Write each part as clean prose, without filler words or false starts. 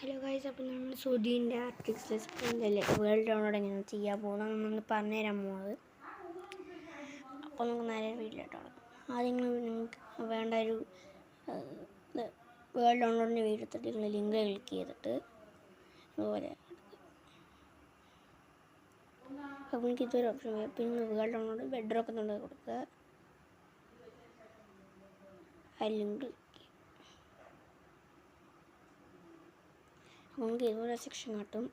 Hello guys, അപ്പോൾ നമ്മൾ സുധീൻ്റെ ആർട്ടിക്സ് ലെസ്പിൻ്റെ world download എങ്ങനെ ചെയ്യാൻ പോകുന്നത് നമ്മൾ പറഞ്ഞുതരാൻ പോകുന്നത്. അപ്പോൾ നമുക്ക് നേരെ വീട്ടിലോട്ട് തുടങ്ങാം. ആദ്യം നിങ്ങൾക്ക് വേണ്ട ഒരു വേൾഡ് ഡൗൺലോഡിൻ്റെ വീഡിയോ എടുത്തിട്ട് നിങ്ങൾ ലിങ്ക് ക്ലിക്ക് ചെയ്തിട്ട് അതുപോലെ അപ്പോൾ എനിക്ക് ഇതൊരു ഓപ്ഷൻ വരും. പിന്നെ നിങ്ങൾ വേൾഡ് ഡൗൺലോഡ് ബെഡ്റോക്ക് എന്നുള്ളത് കൊടുക്കുക. ആ ലിങ്ക് നമുക്ക് ഇതുപോലെ സെക്ഷൻ കാട്ടും.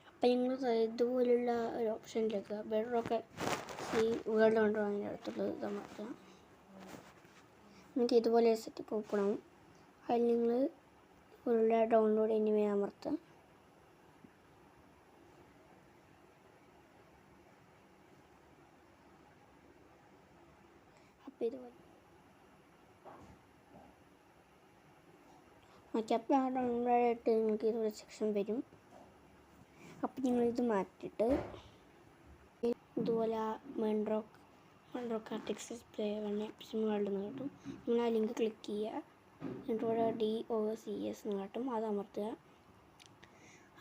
അപ്പം നിങ്ങൾ ഇതുപോലുള്ള ഒരു ഓപ്ഷനിലേക്ക് ബെഡ്റോക്ക് ഈ വേൾഡ് കൊണ്ടുപോകാൻ അടുത്തുള്ളത് ഇതമർത്തുക. നിങ്ങൾക്ക് ഇതുപോലെ സെറ്റപ്പ് ഓപ്പൺ ആവും. അതിൽ നിങ്ങൾ ഇതുപോലുള്ള ഡൗൺലോഡ് എന്നിവ അമർത്തുക. അപ്പോൾ ഇതുപോലെ അപ്പോൾ ആ ഡൗൺലോഡായിട്ട് നിങ്ങൾക്ക് ഇതുപോലെ സെക്ഷൻ വരും. അപ്പം നിങ്ങളിത് മാറ്റിയിട്ട് ഇതുപോലെ മെൻഡ്രോക്ക് ആർട്ടിക്സ് ഡിസ്പ്ലേ വേൾഡ് എന്ന് കിട്ടും. നിങ്ങൾ ആ ലിങ്ക് ക്ലിക്ക് ചെയ്യുക. എന്നിട്ട് ഇവിടെ DOCS എന്ന് കാട്ടും, അത് അമർത്തുക.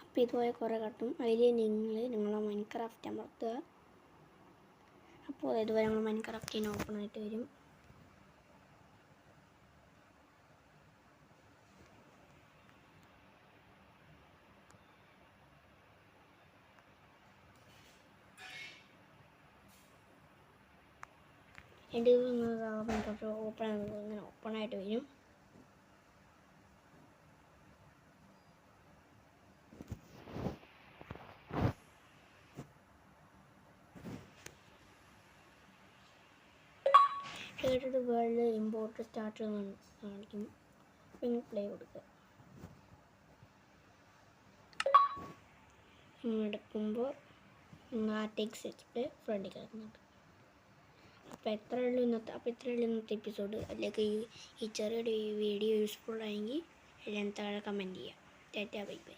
അപ്പോൾ ഇതുപോലെ കുറേ കാട്ടും. അതിൽ നിങ്ങളെ മൈൻക്രാഫ്റ്റ് അമർത്തുക. അപ്പോൾ ഇതുപോലെ നമ്മൾ മൈൻക്രാഫ്റ്റിന് ഓപ്പൺ ആയിട്ട് വരും. എൻ്റെ മൈൻക്രാഫ്റ്റ് ഓപ്പൺ ആയിട്ട് വരും. കേട്ടിട്ട് വേൾഡ് ഇമ്പോർട്ട് സ്റ്റാർട്ട് കാണിക്കും. പിന്നെ പ്ലേ കൊടുക്കുക. എടുക്കുമ്പോൾ ആർട്ടിക്സ് ഡിസ്പ്ലേ ഫ്രണ്ടിൽ കിടക്കുന്നുണ്ട്. അപ്പോൾ ഇത്രയുള്ളൂ ഇന്നത്തെ എപ്പിസോഡ്. അല്ലെങ്കിൽ ഈ ചെറിയൊരു വീഡിയോ യൂസ്ഫുൾ ആയെങ്കിൽ എല്ലാം താഴെ കമൻറ്റ് ചെയ്യാം. Tata, bye bye.